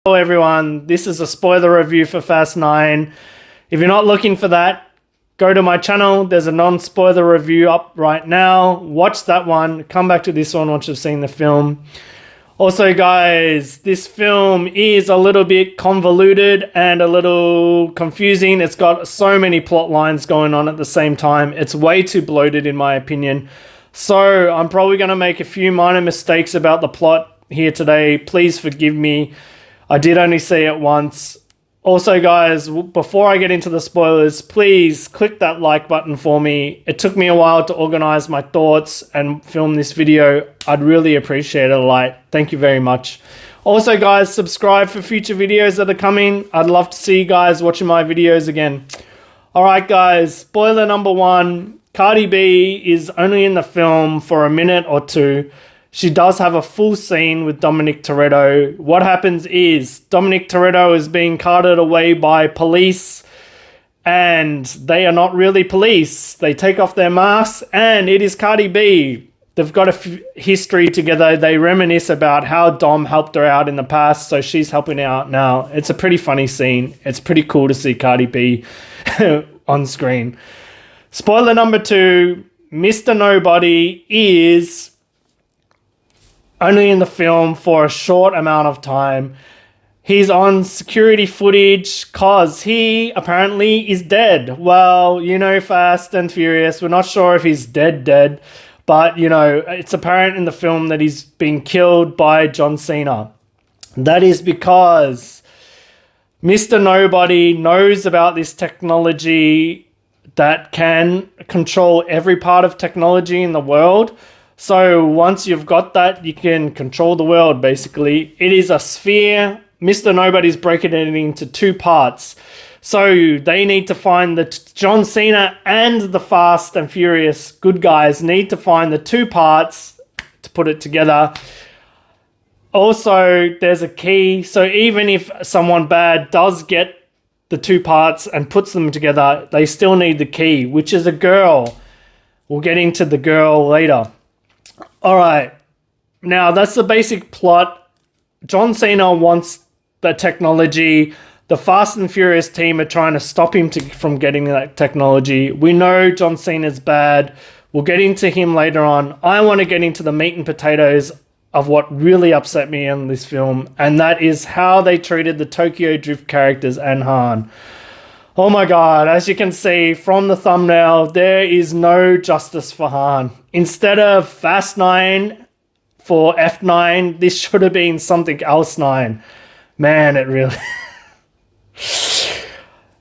Hello everyone, this is a spoiler review for Fast 9. If you're not looking for that, go to my channel. There's a non-spoiler review up right now. Watch that one. Come back to this one once you've seen the film. Also guys, this film is a little bit convoluted and a little confusing. It's got so many plot lines going on at the same time. It's way too bloated in my opinion. So I'm probably going to make a few minor mistakes about the plot here today. Please forgive me. I did only see it once. Also guys, before I get into the spoilers, please click that like button for me. It took me a while to organize my thoughts and film this video. I'd really appreciate a like. Thank you very much. Also guys, subscribe for future videos that are coming. I'd love to see you guys watching my videos again. Alright guys, spoiler number 1. Cardi B is only in the film for a minute or two. She does have a full scene with Dominic Toretto. What happens is Dominic Toretto is being carted away by police and they are not really police. They take off their masks and it is Cardi B. They've got a history together. They reminisce about how Dom helped her out in the past, so she's helping out now. It's a pretty funny scene. It's pretty cool to see Cardi B on screen. Spoiler number 2, Mr. Nobody is only in the film for a short amount of time. He's on security footage cause he apparently is dead. Well, you know, Fast and Furious, we're not sure if he's dead, but you know, it's apparent in the film that he's been killed by John Cena. That is because Mr. Nobody knows about this technology that can control every part of technology in the world. So once you've got that, you can control the world, basically. It is a sphere. Mr. Nobody's breaking it into 2 parts. So they need to find the John Cena and the Fast and Furious good guys need to find the 2 parts to put it together. Also, there's a key. So even if someone bad does get the 2 parts and puts them together, they still need the key, which is a girl. We'll get into the girl later. Alright, now that's the basic plot. John Cena wants the technology. The Fast and Furious team are trying to stop him from getting that technology. We know John Cena's bad. We'll get into him later on. I want to get into the meat and potatoes of what really upset me in this film, and that is how they treated the Tokyo Drift characters and Han. Oh my god, as you can see from the thumbnail, there is no justice for Han. Instead of Fast 9 for F9, this should have been something else 9. Man, it really...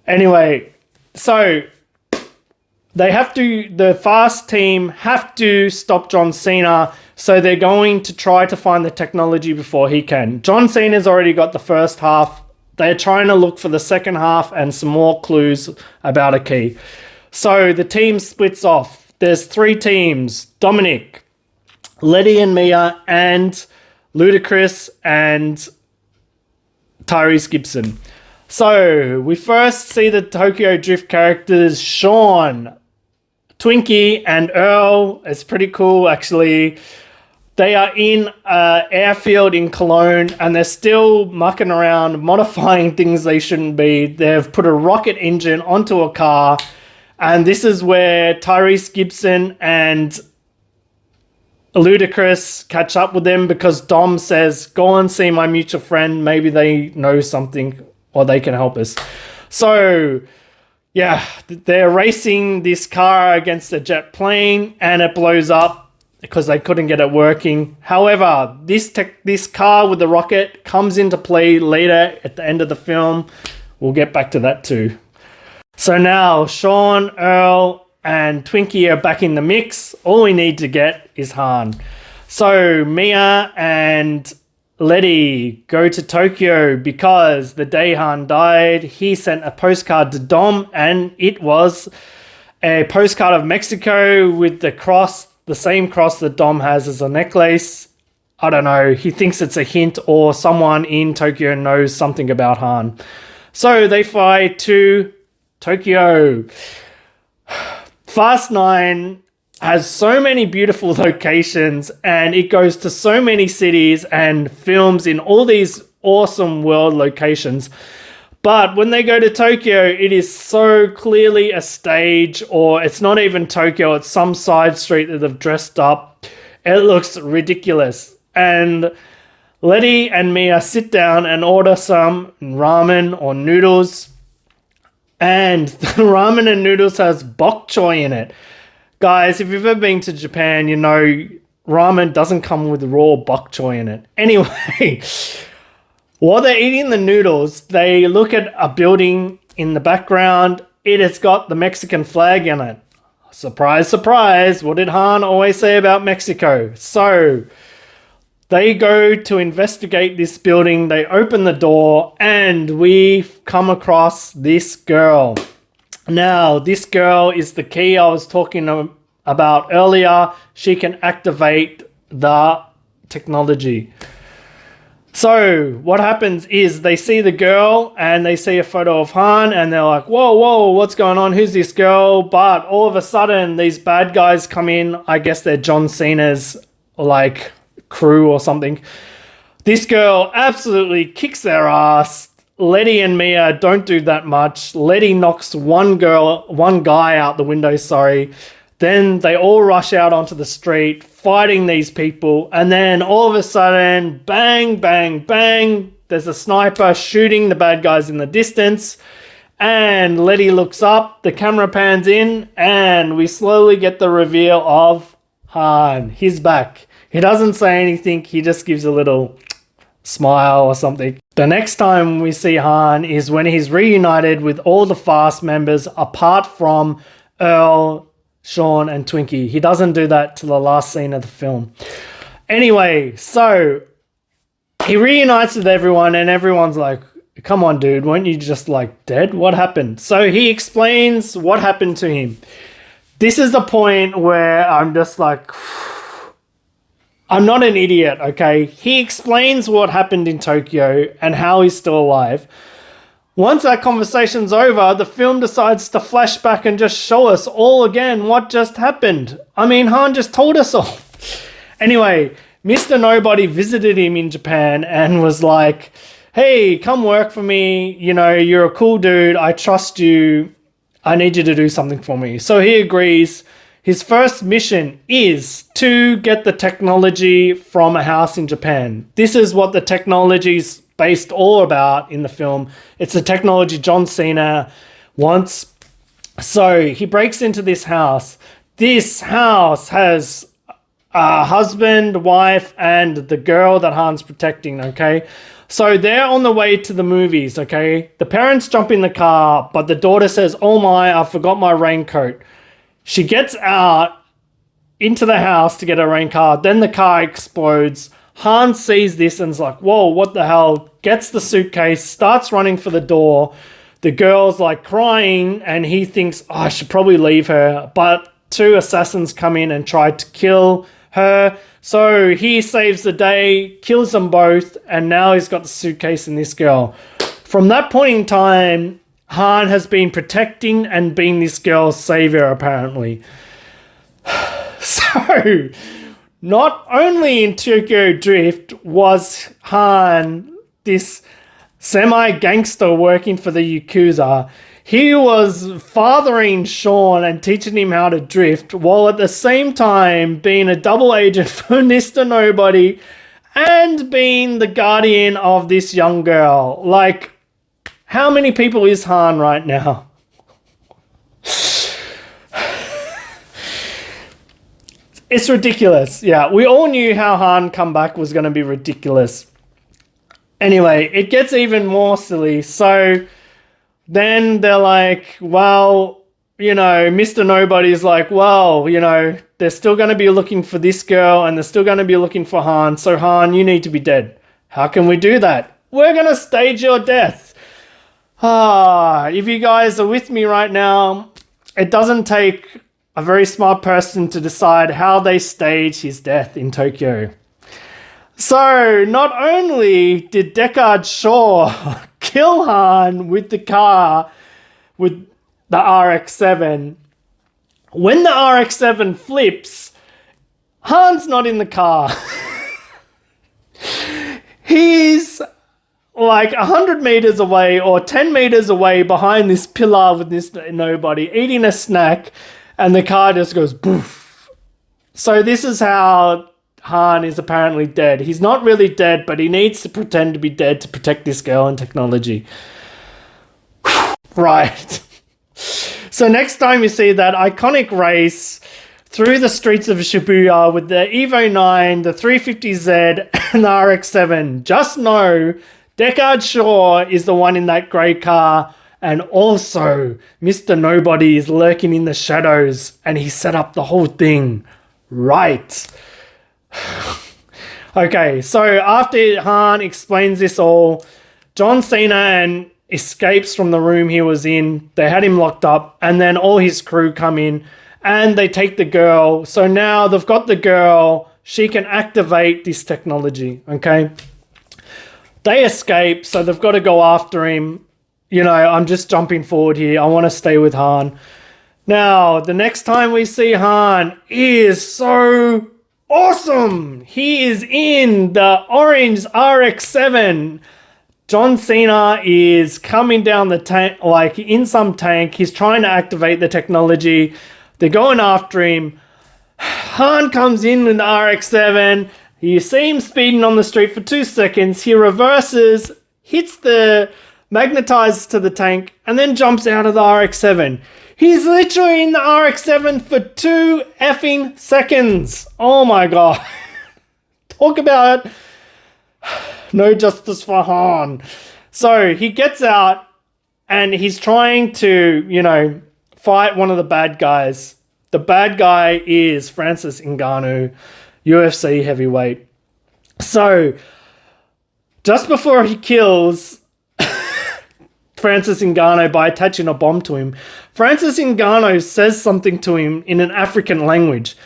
Anyway, so the Fast team have to stop John Cena, so they're going to try to find the technology before he can. John Cena's already got the first half. They're trying to look for the second half and some more clues about a key. So the team splits off. There's 3 teams: Dominic, Leigh and Mia, and Ludacris and Tyrese Gibson. So we first see the Tokyo Drift characters, Sean, Twinkie, and Earl. It's pretty cool, actually. They are in an airfield in Cologne, and they're still mucking around, modifying things they shouldn't be. They've put a rocket engine onto a car, and this is where Tyrese Gibson and Ludacris catch up with them because Dom says, go and see my mutual friend. Maybe they know something or they can help us. So, yeah, they're racing this car against a jet plane, and it blows up because they couldn't get it working. However, this car with the rocket comes into play later at the end of the film. We'll get back to that too. So now Sean, Earl, and Twinkie are back in the mix. All we need to get is Han. So Mia and Leigh go to Tokyo because the day Han died, he sent a postcard to Dom, and it was a postcard of Mexico with the cross, the same cross that Dom has as a necklace. I don't know. He thinks it's a hint or someone in Tokyo knows something about Han. So they fly to Tokyo. Fast 9 has so many beautiful locations, and it goes to so many cities and films in all these awesome world locations. But when they go to Tokyo, it is so clearly a stage, or it's not even Tokyo, it's some side street that they've dressed up. It looks ridiculous. And Leigh and Mia sit down and order some ramen or noodles. And the ramen and noodles has bok choy in it. Guys, if you've ever been to Japan, you know ramen doesn't come with raw bok choy in it. Anyway, while they're eating the noodles, they look at a building in the background. It has got the Mexican flag in it. Surprise, surprise. What did Han always say about Mexico? So they go to investigate this building. They open the door and we come across this girl. Now, this girl is the key I was talking about earlier. She can activate the technology. So what happens is they see the girl and they see a photo of Han and they're like, whoa, what's going on? Who's this girl? But all of a sudden, these bad guys come in. I guess they're John Cena's like crew or something. This girl absolutely kicks their ass. Leigh and Mia don't do that much. Leigh knocks one guy out the window, Then they all rush out onto the street fighting these people. And then all of a sudden, bang, bang, bang. There's a sniper shooting the bad guys in the distance. And Leigh looks up, the camera pans in, and we slowly get the reveal of Han. He's back. He doesn't say anything. He just gives a little smile or something. The next time we see Han is when he's reunited with all the Fast members apart from Earl, Sean and Twinkie. He doesn't do that till the last scene of the film. Anyway, so he reunites with everyone and everyone's like, come on, dude, weren't you just like dead? What happened? So he explains what happened to him. This is the point where I'm just like, I'm not an idiot, okay? He explains what happened in Tokyo and how he's still alive. Once that conversation's over, the film decides to flash back and just show us all again what just happened. I mean, Han just told us all. Anyway, Mr. Nobody visited him in Japan and was like, hey, come work for me. You know, you're a cool dude. I trust you. I need you to do something for me. So he agrees. His first mission is to get the technology from a house in Japan. This is what the technology's based all about in the film. It's the technology John Cena wants. So he breaks into this house. This house has a husband, wife, and the girl that Han's protecting, okay? So they're on the way to the movies, okay? The parents jump in the car, but the daughter says, oh my, I forgot my raincoat. She gets out into the house to get her raincoat. Then the car explodes. Han sees this and is like, whoa, what the hell? Gets the suitcase, starts running for the door. The girl's like crying and he thinks, oh, I should probably leave her. But two assassins come in and try to kill her. So he saves the day, kills them both, and now he's got the suitcase and this girl. From that point in time, Han has been protecting and being this girl's savior, apparently. So not only in Tokyo Drift was Han this semi-gangster working for the Yakuza, he was fathering Sean and teaching him how to drift, while at the same time being a double agent for Mr. Nobody and being the guardian of this young girl. Like, how many people is Han right now? It's ridiculous. Yeah, we all knew how Han comeback was going to be ridiculous. Anyway, it gets even more silly. So then they're like, well, you know, Mr. Nobody's like, well, you know, they're still going to be looking for this girl and they're still going to be looking for Han. So Han, you need to be dead. How can we do that? We're going to stage your death. If you guys are with me right now, it doesn't take a very smart person to decide how they stage his death in Tokyo. So not only did Deckard Shaw kill Han with the car, with the RX-7, when the RX-7 flips, Han's not in the car. He's like 100 meters away or 10 meters away behind this pillar with this nobody eating a snack, and the car just goes poof. So this is how Han is apparently dead. He's not really dead, but he needs to pretend to be dead to protect this girl and technology. Right. So next time you see that iconic race through the streets of Shibuya with the Evo 9, the 350Z, and the RX-7, just know Deckard Shaw is the one in that grey car, and also Mr. Nobody is lurking in the shadows, and he set up the whole thing. Right. Okay, so after Han explains this all, John Cena escapes from the room he was in. They had him locked up, and then all his crew come in, and they take the girl. So now they've got the girl. She can activate this technology, okay? They escape, so they've got to go after him. You know, I'm just jumping forward here. I want to stay with Han. Now, the next time we see Han is so awesome. He is in the orange RX-7. John Cena is coming down the tank, like in some tank. He's trying to activate the technology. They're going after him. Han comes in with the RX-7. You see him speeding on the street for 2 seconds. He reverses, hits the magnetized to the tank, and then jumps out of the RX-7. He's literally in the RX-7 for 2 effing seconds. Oh my god. Talk about no justice for Han. So he gets out and he's trying to, you know, fight one of the bad guys. The bad guy is Francis Ngannou, UFC heavyweight. So just before he kills Francis Ngannou by attaching a bomb to him, Francis Ngannou says something to him in an African language.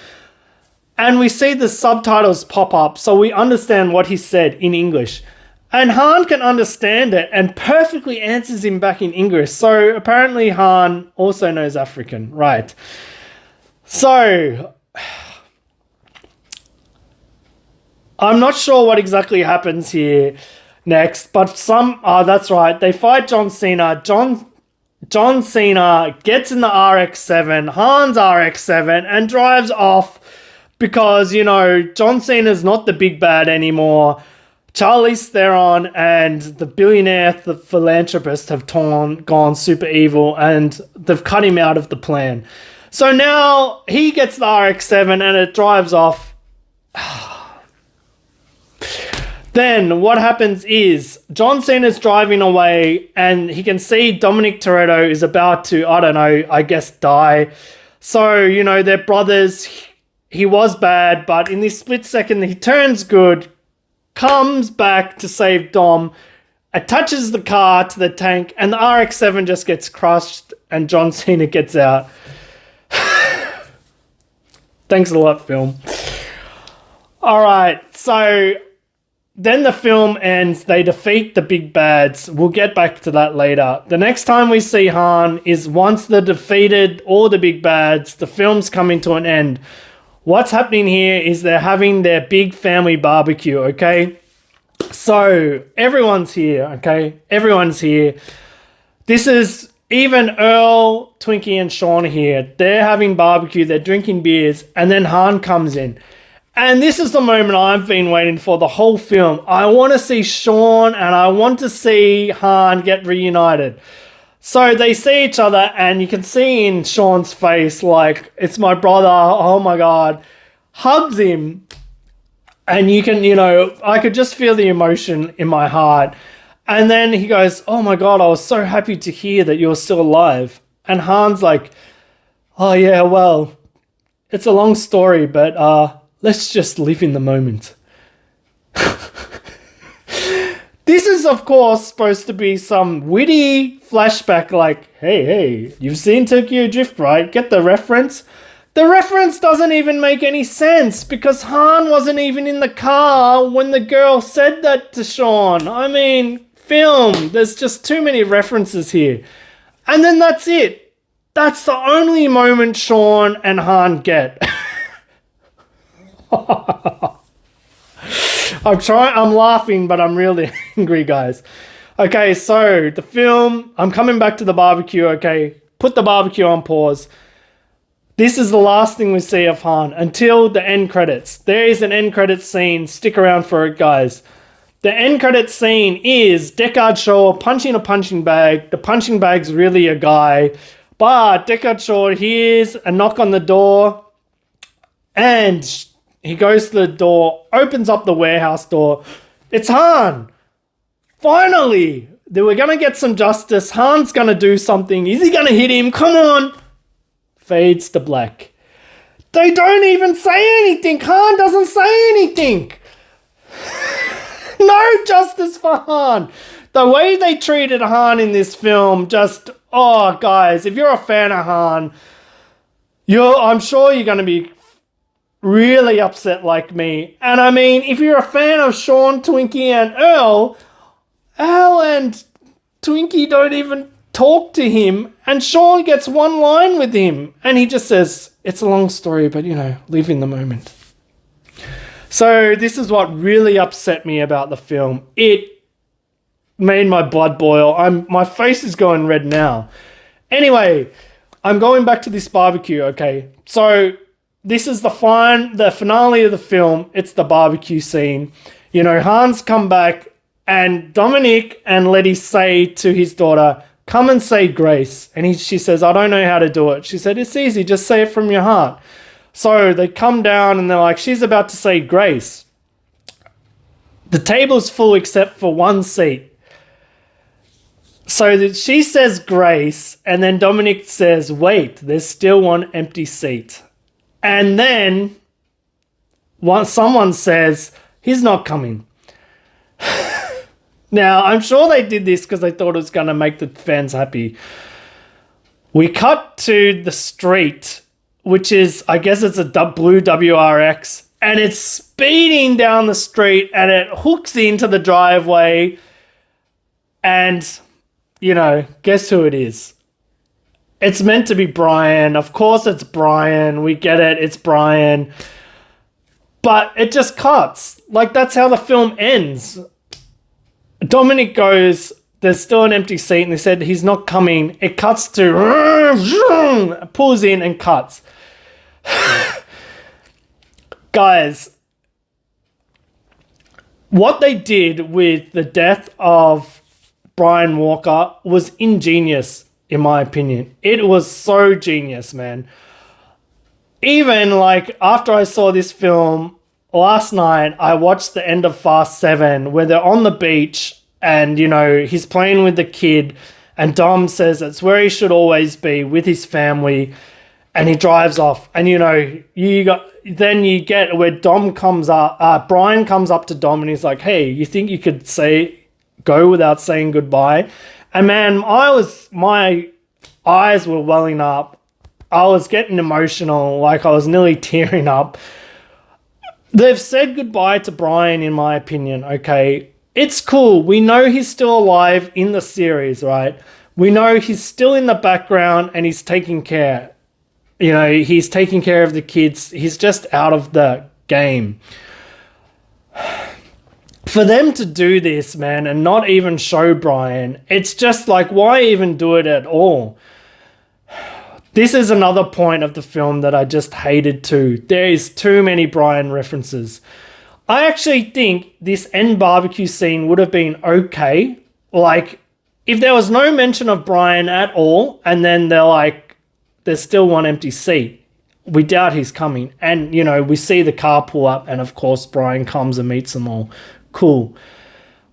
And we see the subtitles pop up so we understand what he said in English. And Han can understand it and perfectly answers him back in English. So apparently Han also knows African, right? So I'm not sure what exactly happens here next, but that's right. They fight John Cena. John Cena gets in the RX-7, Han's RX-7, and drives off because, you know, John Cena's not the big bad anymore. Charlize Theron and the billionaire, the philanthropist have gone super evil, and they've cut him out of the plan. So now he gets the RX-7 and it drives off. Then what happens is John Cena's driving away and he can see Dominic Toretto is about to, I don't know, I guess die. So, you know, they're brothers. He was bad, but in this split second he turns good, comes back to save Dom, attaches the car to the tank, and the RX-7 just gets crushed and John Cena gets out. Thanks a lot, film. All right, so then the film ends. They defeat the big bads. We'll get back to that later. The next time we see Han is once they're defeated all the big bads, the film's coming to an end. What's happening here is they're having their big family barbecue, okay? So everyone's here, okay? Everyone's here. This is even Earl, Twinkie, and Sean here. They're having barbecue. They're drinking beers. And then Han comes in. And this is the moment I've been waiting for the whole film. I want to see Sean and I want to see Han get reunited. So they see each other and you can see in Sean's face, like, it's my brother, oh my God. Hugs him. And you can, you know, I could just feel the emotion in my heart. And then he goes, oh my God, I was so happy to hear that you're still alive. And Han's like, oh yeah, well, it's a long story, but let's just live in the moment. This is, of course, supposed to be some witty flashback like, hey, you've seen Tokyo Drift, right? Get the reference? The reference doesn't even make any sense because Han wasn't even in the car when the girl said that to Sean. I mean, film, there's just too many references here. And then that's it. That's the only moment Sean and Han get. I'm laughing, but I'm really angry, guys. Okay, so the film, I'm coming back to the barbecue, okay? Put the barbecue on pause. This is the last thing we see of Han until the end credits. There is an end credits scene. Stick around for it, guys. The end credits scene is Deckard Shaw punching a punching bag. The punching bag's really a guy. But Deckard Shaw hears a knock on the door and he goes to the door, opens up the warehouse door. It's Han. Finally. We're going to get some justice. Han's going to do something. Is he going to hit him? Come on. Fades to black. They don't even say anything. Han doesn't say anything. No justice for Han. The way they treated Han in this film just... Oh, guys, if you're a fan of Han, I'm sure you're going to be really upset like me. And I mean, if you're a fan of Sean, Twinkie, and Earl and Twinkie don't even talk to him, and Sean gets one line with him, and he just says, it's a long story, but, live in the moment. So this is what really upset me about the film. It made my blood boil. My face is going red now. Anyway, I'm going back to this barbecue, okay? So this is the finale of the film. It's the barbecue scene. Han's come back and Dominic and Letty say to his daughter, come and say grace. And she says, I don't know how to do it. She said, it's easy. Just say it from your heart. So they come down and they're like, she's about to say grace. The table's full except for one seat. So she says grace, and then Dominic says, wait, there's still one empty seat. And then someone says, he's not coming. Now, I'm sure they did this because they thought it was going to make the fans happy. We cut to the street, which is, I guess it's a blue WRX, and it's speeding down the street, and it hooks into the driveway, and... guess who it is? It's meant to be Brian. Of course it's Brian. We get it. It's Brian. But it just cuts. Like, that's how the film ends. Dominic goes, there's still an empty seat, and they said he's not coming. It cuts to... pulls in and cuts. Guys, what they did with the death of Brian Walker was ingenious, in my opinion. It was so genius, man. Even after I saw this film last night, I watched the end of Fast 7 where they're on the beach and, he's playing with the kid and Dom says it's where he should always be with his family, and he drives off. And, then you get where Brian comes up to Dom and he's like, hey, you think you could go without saying goodbye? And man, my eyes were welling up. I was getting emotional, I was nearly tearing up. They've said goodbye to Brian, in my opinion, okay? It's cool. We know he's still alive in the series, right? We know he's still in the background and he's taking care. He's taking care of the kids. He's just out of the game. For them to do this, man, and not even show Brian, it's just why even do it at all? This is another point of the film that I just hated too. There is too many Brian references. I actually think this end barbecue scene would have been okay. If there was no mention of Brian at all, and then they're like, there's still one empty seat. We doubt he's coming. And, we see the car pull up, and of course Brian comes and meets them all. Cool.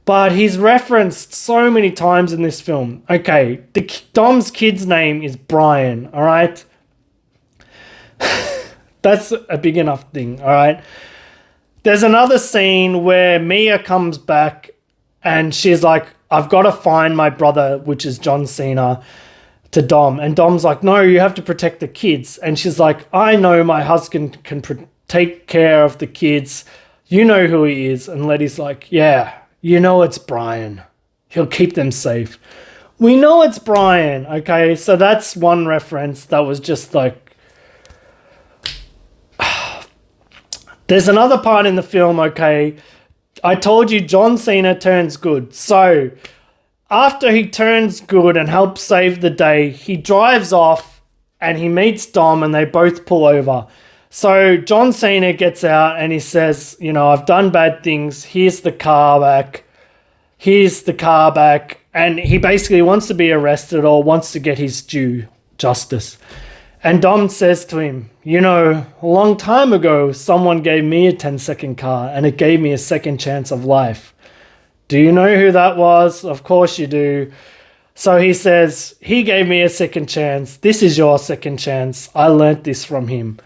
But he's referenced so many times in this film. Okay, Dom's kid's name is Brian, all right? That's a big enough thing, all right? There's another scene where Mia comes back and she's like, I've got to find my brother, which is John Cena, to Dom. And Dom's like, no, you have to protect the kids. And she's like, I know my husband can take care of the kids. You know who he is. And Letty's like, yeah, it's Brian. He'll keep them safe. We know it's Brian, okay? So that's one reference that was just there's another part in the film, okay? I told you John Cena turns good. So after he turns good and helps save the day, he drives off and he meets Dom and they both pull over. So John Cena gets out and he says, you know, I've done bad things. Here's the car back. Here's the car back. And he basically wants to be arrested or wants to get his due justice. And Dom says to him, you know, a long time ago, someone gave me a 10-second car and it gave me a second chance of life. Do you know who that was? Of course you do. So he says, he gave me a second chance. This is your second chance. I learnt this from him.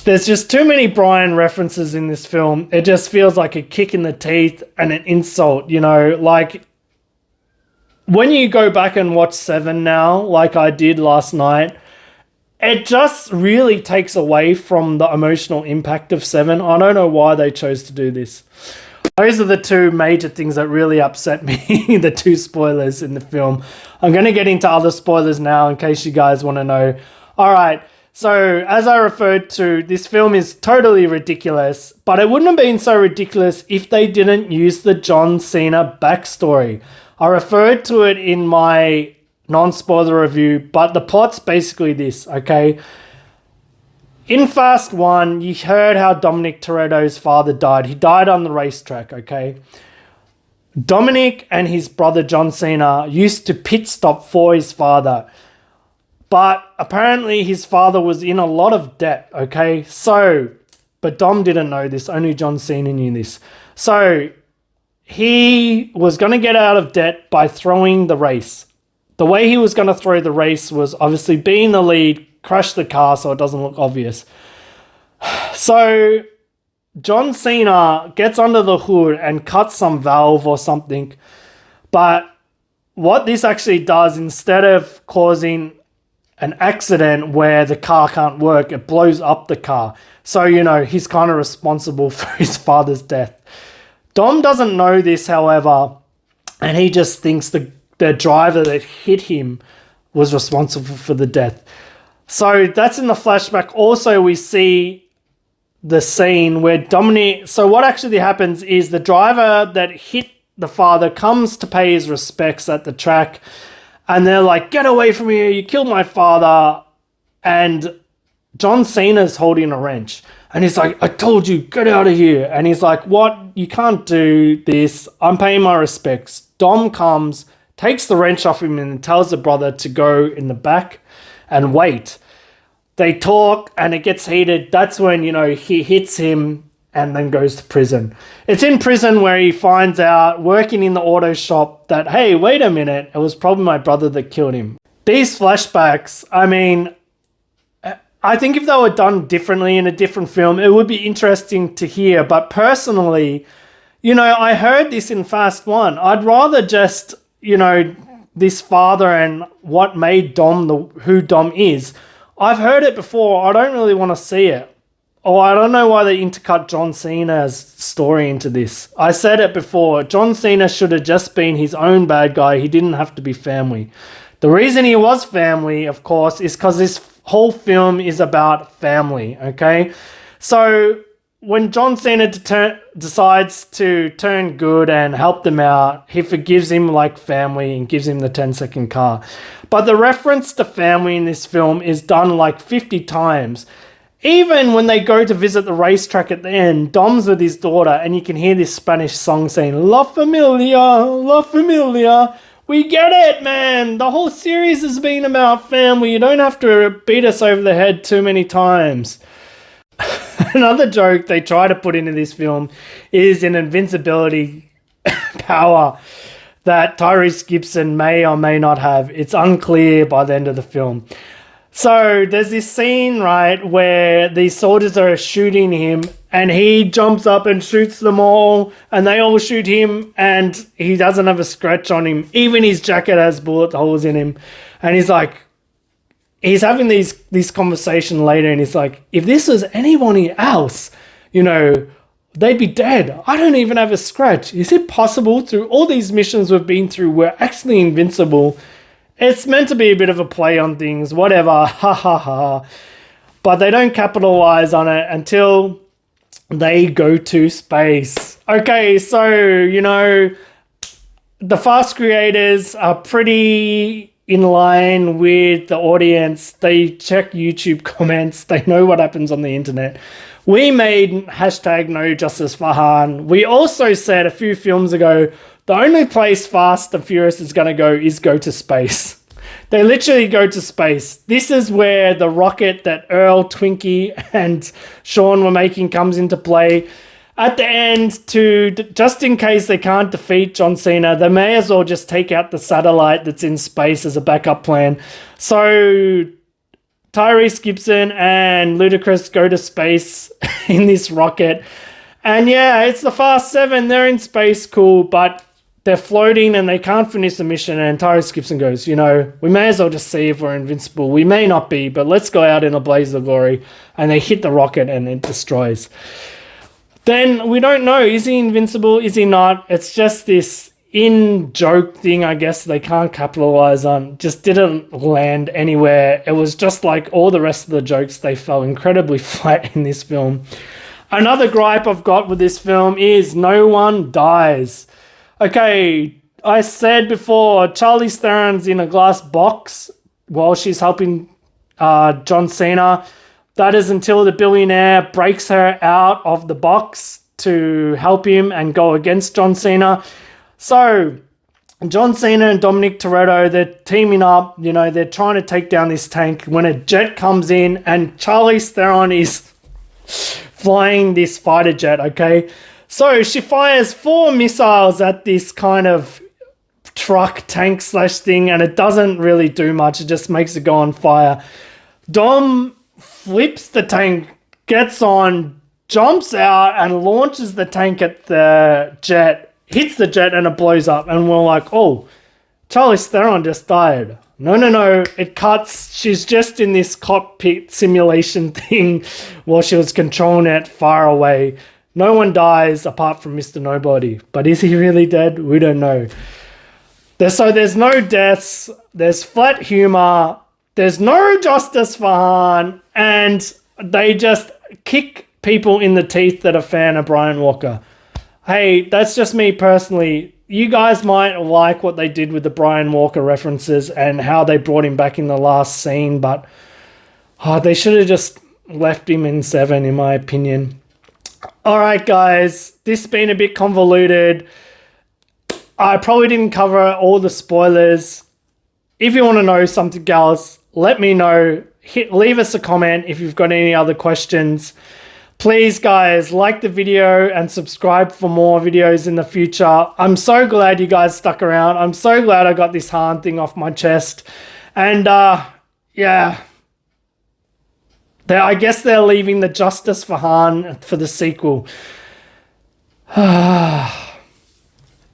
There's just too many Brian references in this film. It just feels like a kick in the teeth and an insult, you know, like when you go back and watch 7 now, like I did last night, it just really takes away from the emotional impact of 7. I don't know why they chose to do this. Those are the two major things that really upset me, the two spoilers in the film. I'm going to get into other spoilers now in case you guys want to know. All right, so as I referred to, this film is totally ridiculous, but it wouldn't have been so ridiculous if they didn't use the John Cena backstory. I referred to it in my non-spoiler review, but the plot's basically this, okay? In Fast 1, you heard how Dominic Toretto's father died. He died on the racetrack, okay? Dominic and his brother John Cena used to pit stop for his father. But apparently his father was in a lot of debt, okay? So, but Dom didn't know this. Only John Cena knew this. So, he was going to get out of debt by throwing the race. The way he was going to throw the race was obviously be in the lead, crash the car so it doesn't look obvious. So John Cena gets under the hood and cuts some valve or something. But what this actually does, instead of causing an accident where the car can't work, it blows up the car. So, you know, he's kind of responsible for his father's death. Dom doesn't know this, however, and he just thinks the driver that hit him was responsible for the death. So that's in the flashback. Also, we see the scene where Dominic... So what actually happens is the driver that hit the father comes to pay his respects at the track, and they're like, get away from here, you killed my father. And John Cena's holding a wrench. And he's like, I told you, get out of here. And he's like, what? You can't do this. I'm paying my respects. Dom comes, takes the wrench off him and tells the brother to go in the back and wait. They talk and it gets heated. That's when, you know, he hits him and then goes to prison. It's in prison where he finds out, working in the auto shop, that, hey, wait a minute, it was probably my brother that killed him. These flashbacks, I mean, I think if they were done differently in a different film, it would be interesting to hear. But personally, you know, I heard this in Fast 1. I'd rather just, you know, this father and what made Dom who Dom is. I've heard it before. I don't really want to see it. Oh, I don't know why they intercut John Cena's story into this. I said it before. John Cena should have just been his own bad guy. He didn't have to be family. The reason he was family, of course, is because this whole film is about family, okay? So when John Cena decides to turn good and help them out, he forgives him like family and gives him the 10-second car. But the reference to family in this film is done like 50 times. Even when they go to visit the racetrack at the end, Dom's with his daughter and you can hear this Spanish song saying, La Familia, La Familia. We get it, man. The whole series has been about family. You don't have to beat us over the head too many times. Another joke they try to put into this film is an invincibility power that Tyrese Gibson may or may not have. It's unclear by the end of the film. So there's this scene, right, where these soldiers are shooting him and he jumps up and shoots them all and they all shoot him and he doesn't have a scratch on him. Even his jacket has bullet holes in him. And he's like, he's having this conversation later and he's like, if this was anybody else, you know, they'd be dead. I don't even have a scratch. Is it possible through all these missions we've been through, we're actually invincible? It's meant to be a bit of a play on things, whatever, ha ha ha. But they don't capitalize on it until they go to space. Okay, so, the Fast creators are pretty in line with the audience. They check YouTube comments. They know what happens on the internet. We made hashtag NoJusticeForHan. We also said a few films ago, the only place Fast and Furious is going to go to space. They literally go to space. This is where the rocket that Earl, Twinkie, and Sean were making comes into play. At the end, just in case they can't defeat John Cena, they may as well just take out the satellite that's in space as a backup plan. So Tyrese Gibson and Ludacris go to space in this rocket. And yeah, it's the Fast 7. They're in space, cool, but they're floating and they can't finish the mission. And Tyrese Gibson goes, we may as well just see if we're invincible. We may not be, but let's go out in a blaze of glory. And they hit the rocket and it destroys. Then we don't know, is he invincible, is he not? It's just this in-joke thing, I guess, they can't capitalize on. Just didn't land anywhere. It was just like all the rest of the jokes, they fell incredibly flat in this film. Another gripe I've got with this film is no one dies. Okay, I said before, Charlize Theron's in a glass box while she's helping John Cena. That is until the billionaire breaks her out of the box to help him and go against John Cena. So, John Cena and Dominic Toretto, they're teaming up. They're trying to take down this tank when a jet comes in and Charlize Theron is flying this fighter jet, okay? So, she fires 4 missiles at this kind of truck tank slash thing and it doesn't really do much. It just makes it go on fire. Dom flips the tank, gets on, jumps out and launches the tank at the jet, hits the jet and it blows up. And we're like, oh, Charlize Theron just died. No, it cuts. She's just in this cockpit simulation thing while she was controlling it far away. No one dies apart from Mr. Nobody. But is he really dead? We don't know. There's no deaths. There's flat humor. There's no justice for Han, and they just kick people in the teeth that are a fan of Brian Walker. Hey, that's just me personally. You guys might like what they did with the Brian Walker references and how they brought him back in the last scene, but they should have just left him in 7, in my opinion. All right, guys, this has been a bit convoluted. I probably didn't cover all the spoilers. If you want to know something else, let me know. Leave us a comment if you've got any other questions. Please, guys, like the video and subscribe for more videos in the future. I'm so glad you guys stuck around. I'm so glad I got this Han thing off my chest. And, yeah. I guess they're leaving the Justice for Han for the sequel.